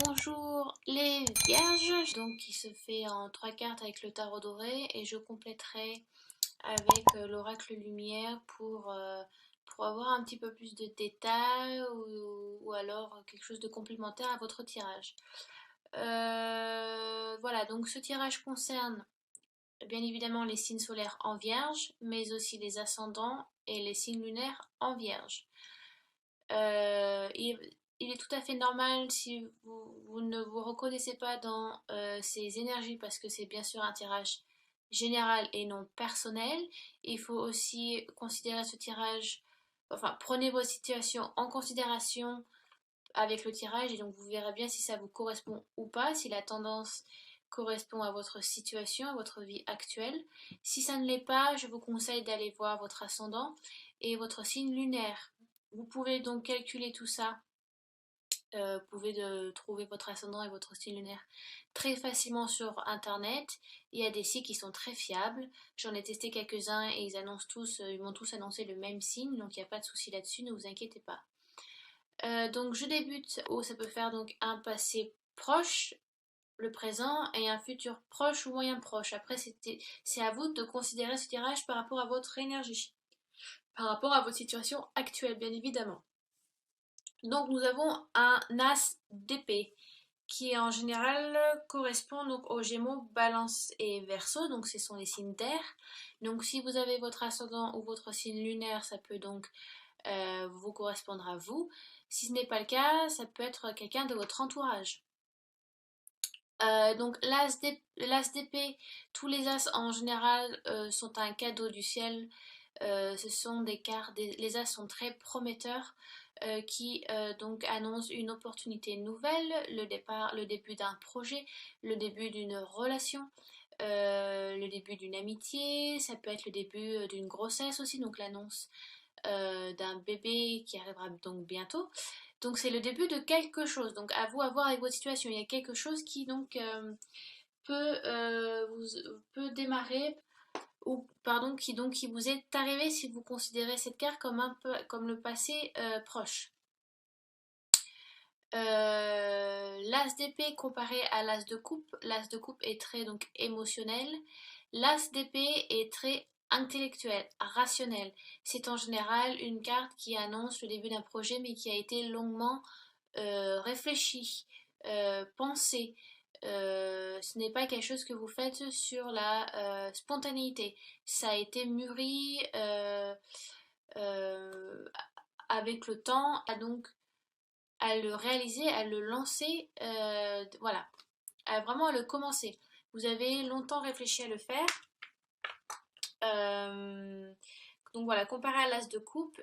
Bonjour les vierges, donc qui se fait en 3 cartes avec le tarot doré et je compléterai avec l'oracle lumière pour avoir un petit peu plus de détails ou alors quelque chose de complémentaire à votre tirage. Voilà, donc ce tirage concerne bien évidemment les signes solaires en vierge, mais aussi les ascendants et les signes lunaires en vierge. Il est tout à fait normal si vous ne vous reconnaissez pas dans ces énergies parce que c'est bien sûr un tirage général et non personnel. Il faut aussi considérer ce tirage, enfin prenez vos situations en considération avec le tirage et donc vous verrez bien si ça vous correspond ou pas, si la tendance correspond à votre situation, à votre vie actuelle. Si ça ne l'est pas, je vous conseille d'aller voir votre ascendant et votre signe lunaire. Vous pouvez donc calculer tout ça. Vous pouvez trouver votre ascendant et votre signe lunaire très facilement sur internet. Il y a des sites qui sont très fiables. J'en ai testé quelques-uns et ils m'ont tous annoncé le même signe, donc il n'y a pas de souci là-dessus, ne vous inquiétez pas. Donc je débute où ça peut faire donc un passé proche, le présent et un futur proche ou moyen proche. Après c'est à vous de considérer ce tirage par rapport à votre énergie, par rapport à votre situation actuelle bien évidemment. Donc nous avons un as d'épée qui en général correspond donc aux Gémeaux, Balance et Verseau, donc ce sont les signes d'air. Donc si vous avez votre ascendant ou votre signe lunaire, ça peut donc vous correspondre à vous. Si ce n'est pas le cas, ça peut être quelqu'un de votre entourage. Donc l'as d'épée, tous les as en général sont un cadeau du ciel. Ce sont des cartes, les as sont très prometteurs qui donc annoncent une opportunité nouvelle, le début d'un projet, le début d'une relation, le début d'une amitié, ça peut être le début d'une grossesse aussi, donc l'annonce d'un bébé qui arrivera donc bientôt. Donc c'est le début de quelque chose. Donc à vous à voir avec votre situation. Il y a quelque chose qui donc peut démarrer ou pardon qui vous est arrivé si vous considérez cette carte comme un peu comme le passé proche. L'as d'épée comparé à l'as de coupe est très donc émotionnel. L'as d'épée est très intellectuel, rationnel. C'est en général une carte qui annonce le début d'un projet mais qui a été longuement réfléchi, pensé. Ce n'est pas quelque chose que vous faites sur la spontanéité. Ça a été mûri euh, avec le temps, donc à le réaliser, à le lancer, voilà, vraiment à le commencer. Vous avez longtemps réfléchi à le faire. Euh, donc voilà, comparé à l'as de coupe,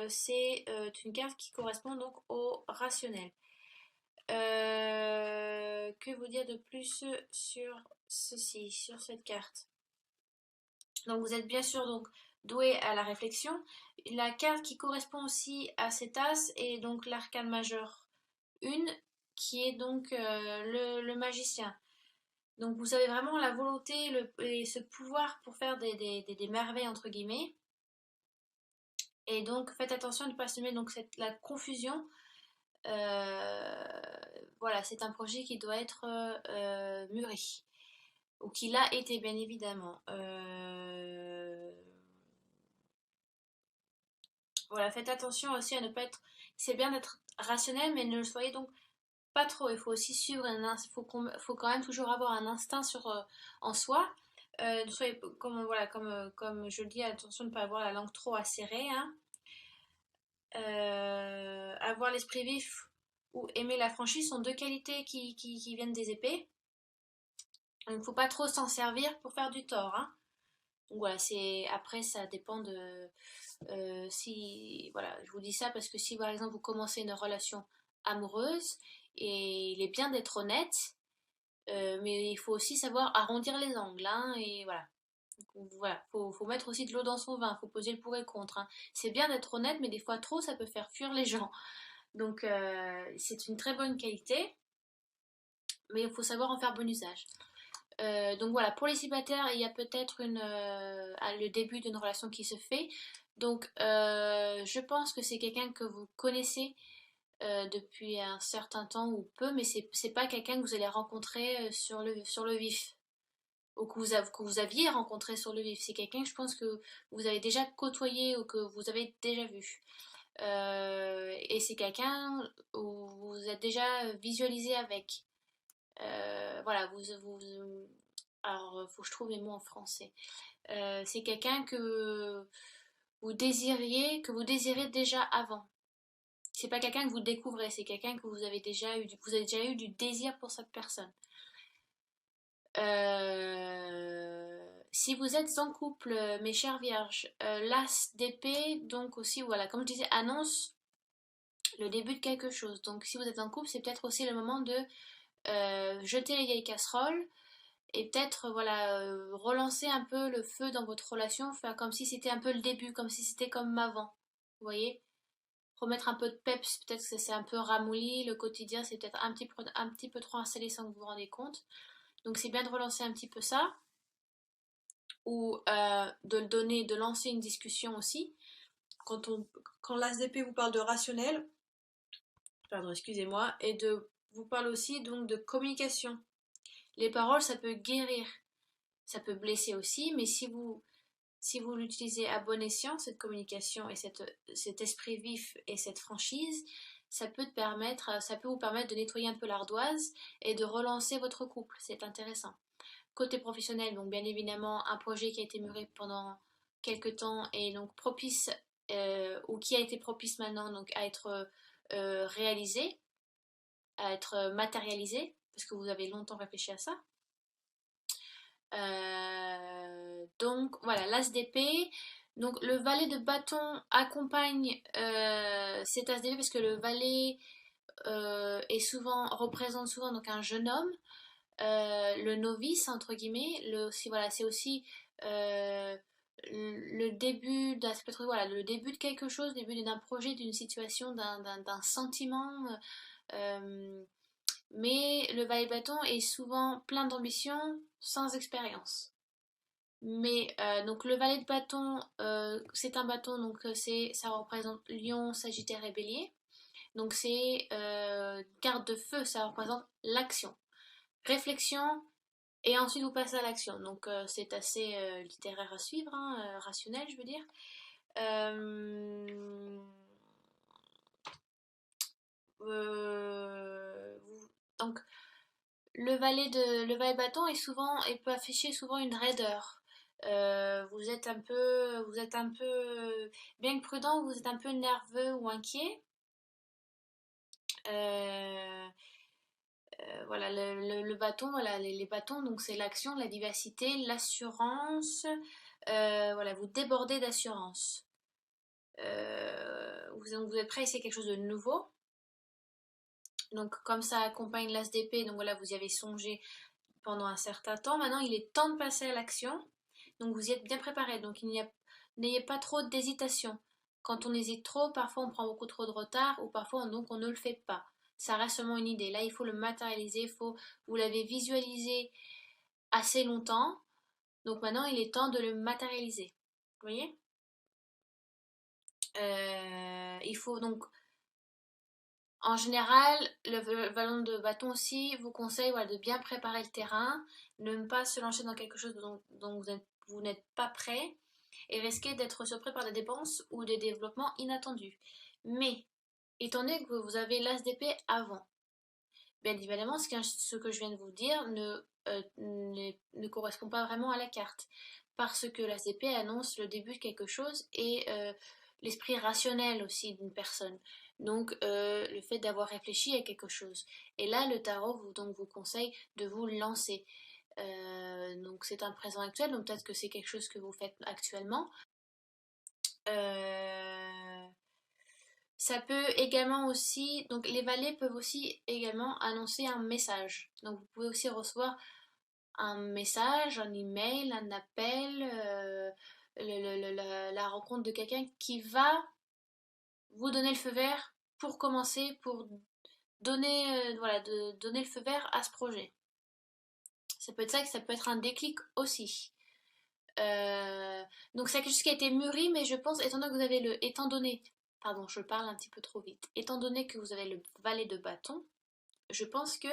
c'est une carte qui correspond donc au rationnel. Que vous dire de plus sur ceci, sur cette carte? Donc vous êtes bien sûr donc doué à la réflexion. La carte qui correspond aussi à cet as est donc l'arcane majeur 1, qui est donc le magicien. Donc vous avez vraiment la volonté et ce pouvoir pour faire des merveilles entre guillemets. Et donc faites attention de ne pas semer donc la confusion. Euh, voilà, c'est un projet qui doit être mûri. Ou qui l'a été bien évidemment. Voilà, faites attention aussi à ne pas être. C'est bien d'être rationnel, mais ne le soyez donc pas trop. Il faut aussi suivre faut quand même toujours avoir un instinct en soi. Soyez, voilà, comme je le dis, attention de ne pas avoir la langue trop acérée. Hein. Avoir l'esprit vif ou aimer la franchise sont deux qualités qui viennent des épées. Il ne faut pas trop s'en servir pour faire du tort. Hein. Donc voilà, après ça dépend de si voilà, je vous dis ça parce que si par exemple vous commencez une relation amoureuse et il est bien d'être honnête, mais il faut aussi savoir arrondir les angles, hein, et voilà. Donc, voilà, faut mettre aussi de l'eau dans son vin, faut poser le pour et le contre. Hein. C'est bien d'être honnête, mais des fois trop, ça peut faire fuir les gens. Donc c'est une très bonne qualité, mais il faut savoir en faire bon usage. Donc voilà, pour les célibataires, il y a peut-être le début d'une relation qui se fait. Donc je pense que c'est quelqu'un que vous connaissez depuis un certain temps ou peu, mais c'est pas quelqu'un que vous allez rencontrer sur le vif, ou que vous aviez rencontré sur le vif. C'est quelqu'un que je pense que vous avez déjà côtoyé ou que vous avez déjà vu. Et c'est quelqu'un où vous êtes déjà visualisé avec. Voilà, alors, faut que je trouve mes mots en français. C'est quelqu'un que vous désirez déjà avant. C'est pas quelqu'un que vous découvrez, c'est quelqu'un que vous avez déjà eu du désir pour cette personne. Si vous êtes en couple, mes chères vierges, l'as d'épée, donc aussi, voilà, comme je disais, annonce le début de quelque chose. Donc si vous êtes en couple, c'est peut-être aussi le moment de jeter les vieilles casseroles et peut-être voilà relancer un peu le feu dans votre relation, faire comme si c'était un peu le début, comme si c'était comme avant. Vous voyez? Remettre un peu de peps, peut-être que c'est un peu ramolli, le quotidien c'est peut-être un petit peu trop installé sans que vous vous rendez compte. Donc c'est bien de relancer un petit peu ça, ou de le donner, de lancer une discussion aussi. Quand, on, quand l'ASDP vous parle de rationnel, pardon, excusez-moi, et de vous parle aussi donc de communication. Les paroles, ça peut guérir, ça peut blesser aussi, mais si vous l'utilisez à bon escient, cette communication et cet esprit vif et cette franchise, ça peut vous permettre de nettoyer un peu l'ardoise et de relancer votre couple. C'est intéressant. Côté professionnel, donc bien évidemment, un projet qui a été mûri pendant quelques temps et donc propice, ou qui a été propice maintenant donc à être réalisé, à être matérialisé, parce que vous avez longtemps réfléchi à ça. Donc voilà, l'as d'épée. Donc le valet de bâton accompagne cet as d'épée parce que le valet représente souvent donc un jeune homme, le novice entre guillemets. Voilà, c'est aussi euh, le début voilà, le début de quelque chose, le début d'un projet, d'une situation, d'un sentiment. euh, mais le valet de bâton est souvent plein d'ambition sans expérience. Mais donc le valet de bâton, c'est un bâton, donc ça représente Lion, Sagittaire et Bélier. Donc c'est carte de feu, ça représente l'action, réflexion, et ensuite vous passez à l'action. Donc c'est assez littéraire à suivre, hein, rationnel, je veux dire. Euh, donc le valet de bâton est souvent et peut afficher souvent une raideur. Vous êtes un peu, bien que prudent, vous êtes un peu nerveux ou inquiet. Euh, voilà, le bâton, voilà, les bâtons, donc c'est l'action, la vivacité, l'assurance. Voilà, vous débordez d'assurance. Vous êtes prêt à essayer quelque chose de nouveau. Donc comme ça accompagne l'as d'épée, donc voilà, vous y avez songé pendant un certain temps. Maintenant, il est temps de passer à l'action. Donc vous y êtes bien préparé. Donc n'ayez pas trop d'hésitation. Quand on hésite trop, parfois on prend beaucoup trop de retard ou parfois donc on ne le fait pas. Ça reste seulement une idée. Là, il faut le matérialiser. Vous l'avez visualisé assez longtemps. Donc maintenant, il est temps de le matérialiser. Vous voyez? Il faut donc, en général, le ballon de bâton aussi vous conseille voilà, de bien préparer le terrain, ne pas se lancer dans quelque chose dont vous n'êtes pas prêt et risquer d'être surpris par des dépenses ou des développements inattendus. Mais, étant donné que vous avez l'as d'épée avant, bien évidemment, ce que je viens de vous dire ne correspond pas vraiment à la carte. Parce que l'as d'épée annonce le début de quelque chose et l'esprit rationnel aussi d'une personne. Donc, le fait d'avoir réfléchi à quelque chose. Et là, le tarot vous conseille de vous lancer. Donc, c'est un présent actuel, donc peut-être que c'est quelque chose que vous faites actuellement. Euh, Ça peut également aussi, donc les valets peuvent aussi également annoncer un message. Donc vous pouvez aussi recevoir un message, un email, un appel, la rencontre de quelqu'un qui va vous donner le feu vert pour commencer, pour donner, voilà, donner le feu vert à ce projet. Ça peut être ça, que ça peut être un déclic aussi. Donc c'est quelque chose qui a été mûri, mais je pense, étant donné pardon, je parle un petit peu trop vite. Étant donné que vous avez le valet de bâton, je pense que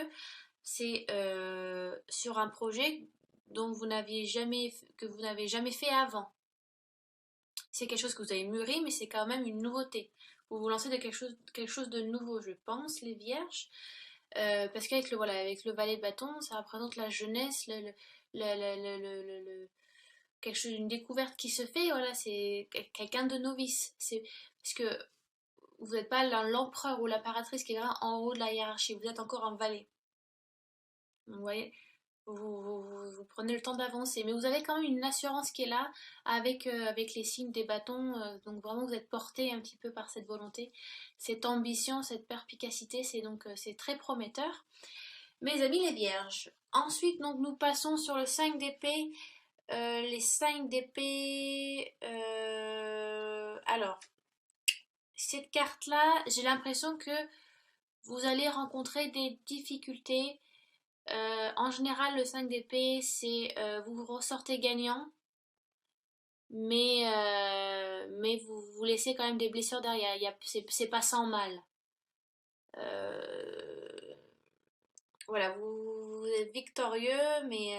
c'est sur un projet dont que vous n'avez jamais fait avant. C'est quelque chose que vous avez mûri, mais c'est quand même une nouveauté. Vous vous lancez de quelque chose de nouveau, je pense, les vierges. Parce qu'avec voilà, avec le valet de bâton, ça représente la jeunesse, quelque chose, une découverte qui se fait. Voilà, c'est quelqu'un de novice. C'est parce que vous n'êtes pas l'empereur ou l'impératrice qui est là en haut de la hiérarchie. Vous êtes encore un valet. Vous voyez, vous prenez le temps d'avancer, mais vous avez quand même une assurance qui est là avec les signes des bâtons, donc vraiment vous êtes porté un petit peu par cette volonté, cette ambition, cette perspicacité, c'est très prometteur. Mes amis les vierges. Ensuite, donc nous passons sur le 5 d'épée. Les 5 d'épée. Alors, cette carte-là, j'ai l'impression que vous allez rencontrer des difficultés. En général, le 5 d'épée, c'est vous ressortez gagnant, mais vous laissez quand même des blessures derrière. C'est pas sans mal. Euh, voilà, vous êtes victorieux, mais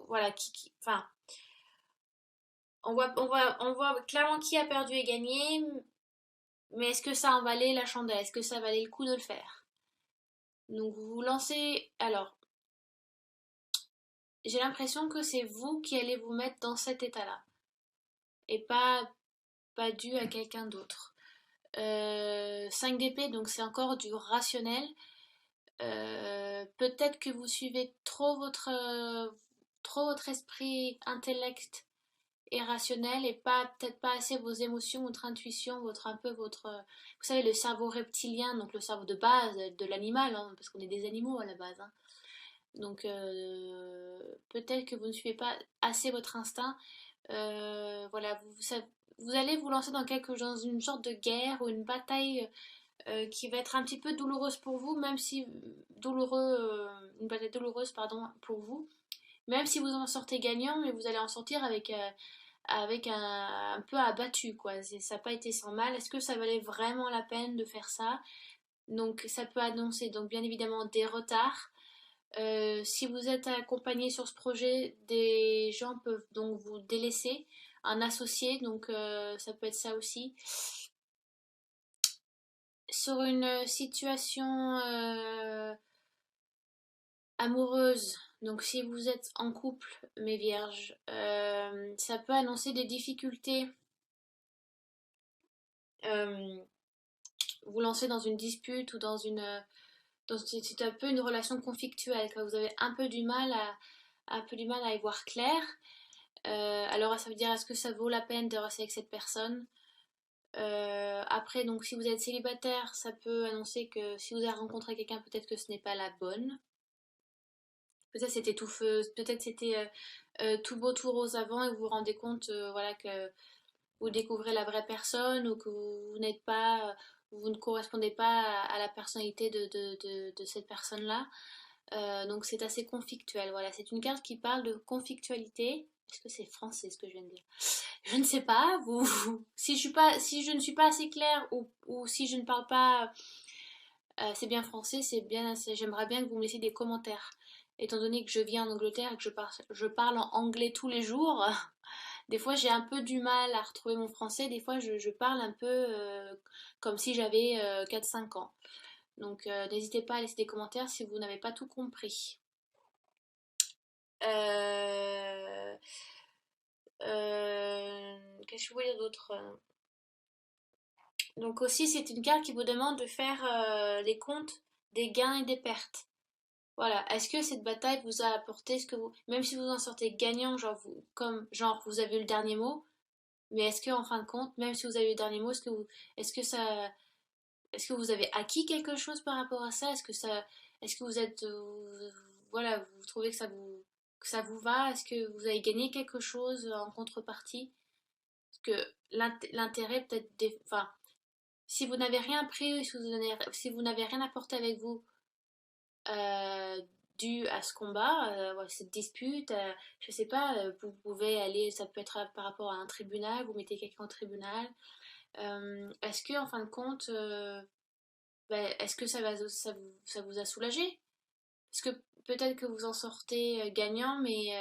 voilà, enfin, on voit clairement qui a perdu et gagné, mais est-ce que ça en valait la chandelle? Est-ce que ça valait le coup de le faire? Donc vous vous lancez. Alors, j'ai l'impression que c'est vous qui allez vous mettre dans cet état-là, et pas dû à quelqu'un d'autre. 5 d'épée, donc c'est encore du rationnel. Peut-être que vous suivez trop votre esprit intellect et rationnel et peut-être pas assez vos émotions, votre intuition, vous savez, le cerveau reptilien, donc le cerveau de base de l'animal, hein, parce qu'on est des animaux à la base. Hein. Donc peut-être que vous ne suivez pas assez votre instinct. Voilà, vous allez vous lancer dans une sorte de guerre ou une bataille qui va être un petit peu douloureuse pour vous, même si une bataille douloureuse pardon pour vous, même si vous en sortez gagnant, mais vous allez en sortir avec un peu abattu quoi. Ça n'a pas été sans mal. Est-ce que ça valait vraiment la peine de faire ça? Donc ça peut annoncer donc bien évidemment des retards. Si vous êtes accompagné sur ce projet, des gens peuvent donc vous délaisser, un associé, donc ça peut être ça aussi. Sur une situation amoureuse, donc si vous êtes en couple, mes vierges, ça peut annoncer des difficultés. Euh, Vous lancer dans une dispute ou c'est un peu une relation conflictuelle, quand vous avez un peu du mal à y voir clair. Alors ça veut dire est-ce que ça vaut la peine de rester avec cette personne? Après, donc si vous êtes célibataire, ça peut annoncer que si vous avez rencontré quelqu'un, peut-être que ce n'est pas la bonne. Peut-être c'était tout feu, peut-être c'était tout beau, tout rose avant et vous vous rendez compte voilà, que vous découvrez la vraie personne ou que vous n'êtes pas, vous ne correspondez pas à la personnalité de cette personne-là. Donc c'est assez conflictuel. Voilà, c'est une carte qui parle de conflictualité. Est-ce que c'est français ce que je viens de dire? Je ne sais pas. Si je ne suis pas assez claire ou si je ne parle pas, c'est bien français, j'aimerais bien que vous me laissiez des commentaires. Étant donné que je vis en Angleterre et que je parle en anglais tous les jours, des fois j'ai un peu du mal à retrouver mon français. Des fois je parle un peu comme si j'avais 4-5 ans. Donc n'hésitez pas à laisser des commentaires si vous n'avez pas tout compris. Euh, Qu'est-ce que je voulais dire d'autre? Donc aussi c'est une carte qui vous demande de faire les comptes des gains et des pertes. Voilà, est-ce que cette bataille vous a apporté ce que vous, même si vous en sortez gagnant, genre vous avez eu le dernier mot, mais est-ce que en fin de compte, même si vous avez eu le dernier mot, est-ce que ça, est-ce que vous avez acquis quelque chose par rapport à ça? Est-ce que vous êtes, voilà, vous trouvez que ça vous va? Est-ce que vous avez gagné quelque chose en contrepartie? Parce que l'intérêt peut-être, enfin, si vous n'avez rien pris, si vous n'avez rien apporté avec vous dû à ce combat, voilà, cette dispute, je sais pas, vous pouvez aller, ça peut être par rapport à un tribunal, vous mettez quelqu'un au tribunal. Est-ce que en fin de compte, ben, est-ce que ça vous a soulagé? Parce que peut-être que vous en sortez gagnant, mais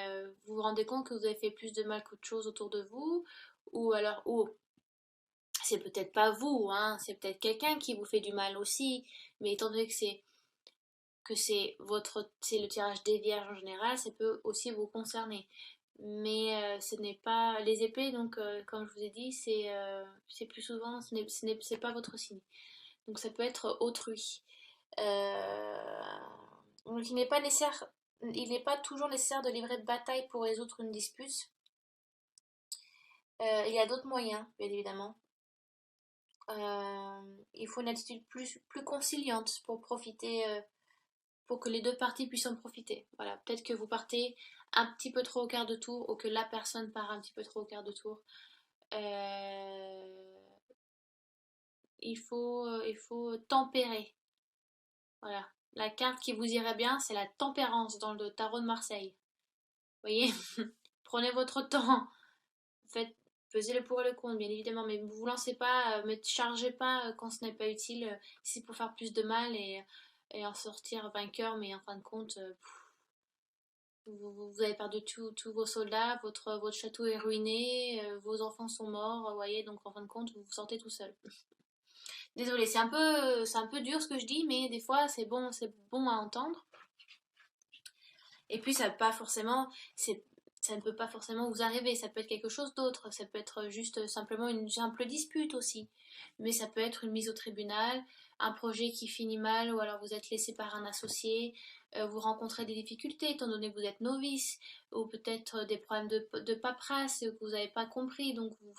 vous vous rendez compte que vous avez fait plus de mal qu'autre chose autour de vous, ou alors, ou c'est peut-être pas vous, hein, c'est peut-être quelqu'un qui vous fait du mal aussi, mais étant donné c'est le tirage des vierges en général, ça peut aussi vous concerner. Mais ce n'est pas les épées, donc comme je vous ai dit, c'est plus souvent, c'est pas votre signe. Donc ça peut être autrui. Euh, donc il n'est pas toujours nécessaire de livrer de bataille pour résoudre une dispute. Il y a d'autres moyens, bien évidemment. Il faut une attitude plus conciliante pour profiter, pour que les deux parties puissent en profiter. Voilà, peut-être que vous partez un petit peu trop au quart de tour ou que la personne part un petit peu trop au quart de tour. Euh, il faut tempérer. Voilà. La carte qui vous irait bien, c'est la tempérance dans le tarot de Marseille. Vous voyez? Prenez votre temps. Faites, pesez le pour et le contre, bien évidemment, mais ne vous lancez pas, ne chargez pas quand ce n'est pas utile, si c'est pour faire plus de mal et en sortir vainqueur, mais en fin de compte, vous avez perdu tous vos soldats, votre château est ruiné, vos enfants sont morts, vous voyez, donc en fin de compte, vous vous sortez tout seul. Désolée, c'est un peu dur ce que je dis, mais des fois c'est bon à entendre. Et puis ça ne peut pas forcément vous arriver, ça peut être quelque chose d'autre, ça peut être juste simplement une simple dispute aussi. Mais ça peut être une mise au tribunal, un projet qui finit mal, ou alors vous êtes laissé par un associé, vous rencontrez des difficultés étant donné que vous êtes novice, ou peut-être des problèmes de paperasse que vous n'avez pas compris, donc vous,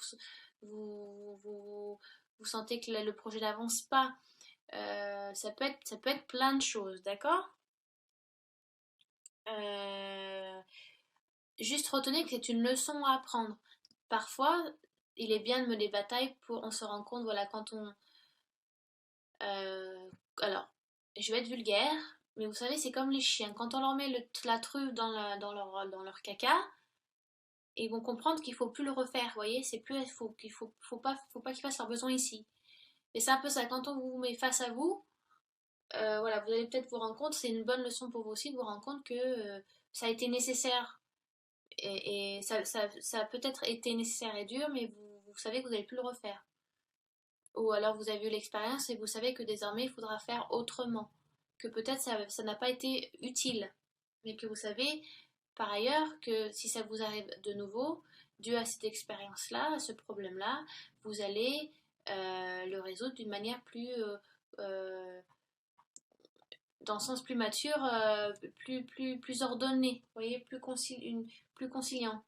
vous, vous sentez que le projet n'avance pas. Ça peut être plein de choses, d'accord? Euh, Juste retenez que c'est une leçon à apprendre. Parfois, il est bien de mener bataille pour on se rend compte, voilà, quand on... euh, alors, je vais être vulgaire, mais vous savez, c'est comme les chiens. Quand on leur met la truffe dans leur caca, ils vont comprendre qu'il faut plus le refaire, vous voyez, c'est plus, faut pas qu'ils fassent leurs besoins ici. Et c'est un peu ça, quand on vous met face à vous, voilà, vous allez peut-être vous rendre compte, c'est une bonne leçon pour vous aussi de vous rendre compte que ça a été nécessaire. Et ça a peut-être été nécessaire et dur, mais vous savez que vous n'allez plus le refaire. Ou alors vous avez eu l'expérience et vous savez que désormais il faudra faire autrement. Que peut-être ça n'a pas été utile. Mais que vous savez par ailleurs que si ça vous arrive de nouveau, dû à cette expérience-là, à ce problème-là, vous allez le résoudre d'une manière euh, dans le sens plus mature, plus ordonné, vous voyez, plus conciliant.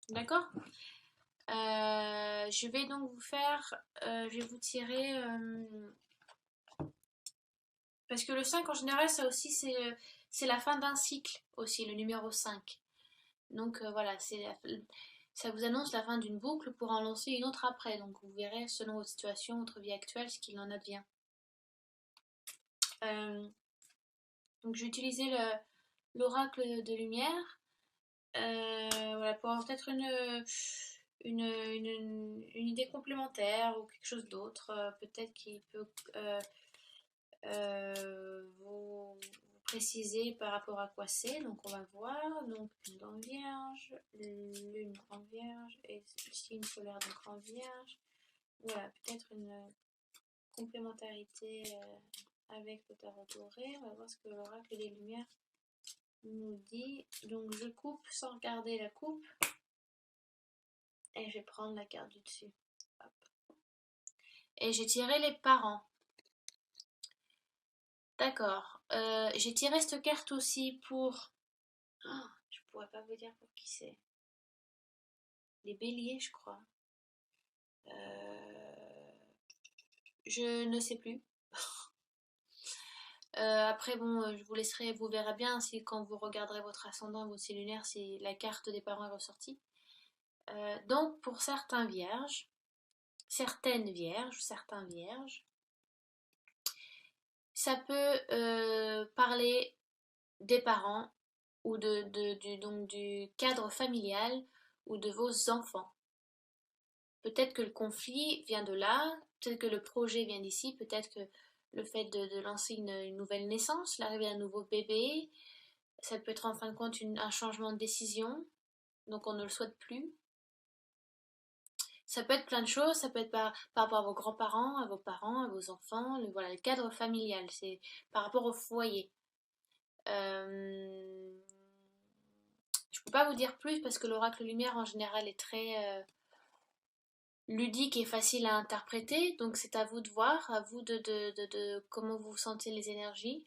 D'accord. Je vais donc je vais vous tirer, parce que le 5 en général, ça aussi c'est la fin d'un cycle aussi, le numéro 5. Donc voilà, ça vous annonce la fin d'une boucle pour en lancer une autre après. Donc vous verrez selon votre situation, votre vie actuelle, ce qu'il en advient. Euh, donc je vais utiliser l'oracle de lumière. Voilà, pour avoir peut-être une idée complémentaire ou quelque chose d'autre, peut-être qui peut vous préciser par rapport à quoi c'est. Donc on va voir. Donc lune en vierge, lune en vierge et signe solaire donc en vierge. Voilà, peut-être une complémentarité avec le tarot doré. On va voir ce que l'oracle des lumières nous dit. Donc je coupe sans regarder la coupe. Et je vais prendre la carte du dessus. Hop. Et j'ai tiré les parents. D'accord. J'ai tiré cette carte aussi pour... Oh, je pourrais pas vous dire pour qui c'est. Les béliers, je crois. Je ne sais plus. Après, bon, je vous laisserai, vous verrez bien si quand vous regarderez votre ascendant, votre signe lunaire, si la carte des parents est ressortie. Donc, pour certaines vierges, certains vierges, ça peut parler des parents ou donc du cadre familial ou de vos enfants. Peut-être que le conflit vient de là, peut-être que le projet vient d'ici, peut-être que le fait de lancer une nouvelle naissance, l'arrivée d'un nouveau bébé, ça peut être en fin de compte un changement de décision, donc on ne le souhaite plus. Ça peut être plein de choses, ça peut être par rapport à vos grands-parents, à vos parents, à vos enfants, voilà, le cadre familial, c'est par rapport au foyer. Je peux pas vous dire plus parce que l'oracle lumière en général est très ludique et facile à interpréter, donc c'est à vous de voir, à vous de comment vous sentez les énergies.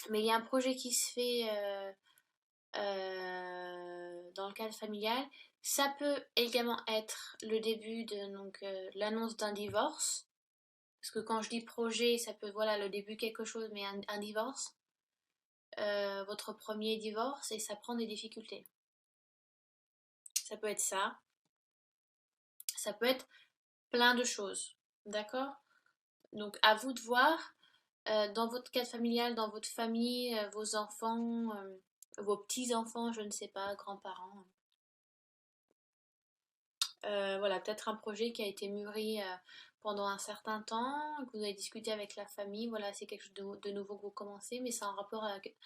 Mais il y a un projet qui se fait dans le cadre familial. Ça peut également être le début de l'annonce d'un divorce. Parce que quand je dis projet, ça peut voilà le début de quelque chose, mais un divorce, votre premier divorce, et ça prend des difficultés. Ça peut être ça. Ça peut être plein de choses. D'accord? Donc à vous de voir dans votre cadre familial, dans votre famille, vos enfants, vos petits-enfants, je ne sais pas, grands-parents. Voilà, peut-être un projet qui a été mûri pendant un certain temps, que vous avez discuté avec la famille, voilà, c'est quelque chose de nouveau que vous commencez, mais c'est en rapport avec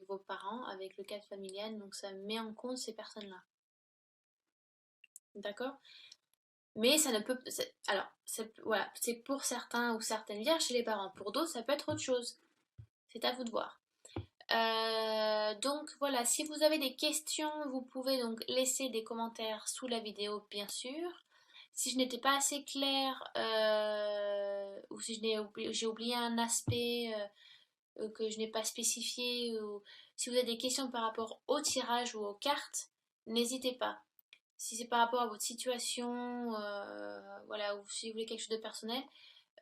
vos parents, avec le cadre familial, donc ça met en compte ces personnes-là. D'accord? Mais ça ne peut. Alors, voilà, c'est pour certains ou certaines vierges chez les parents. Pour d'autres, ça peut être autre chose. C'est à vous de voir. Donc voilà, si vous avez des questions, vous pouvez donc laisser des commentaires sous la vidéo, bien sûr. Si je n'étais pas assez claire ou si j'ai oublié un aspect que je n'ai pas spécifié, ou si vous avez des questions par rapport au tirage ou aux cartes, n'hésitez pas. Si c'est par rapport à votre situation, voilà, ou si vous voulez quelque chose de personnel,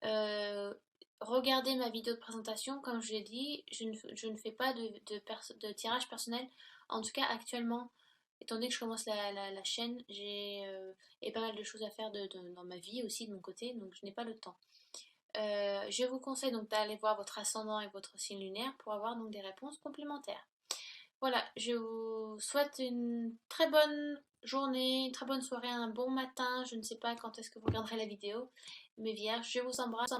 euh, regardez ma vidéo de présentation. Comme je l'ai dit, je ne fais pas de tirage personnel. En tout cas, actuellement, étant donné que je commence la chaîne, j'ai et pas mal de choses à faire dans ma vie aussi de mon côté, donc je n'ai pas le temps. Je vous conseille donc d'aller voir votre ascendant et votre signe lunaire pour avoir donc des réponses complémentaires. Voilà, je vous souhaite une très bonne journée, une très bonne soirée, un bon matin. Je ne sais pas quand est-ce que vous regarderez la vidéo. Mes vierges, je vous embrasse.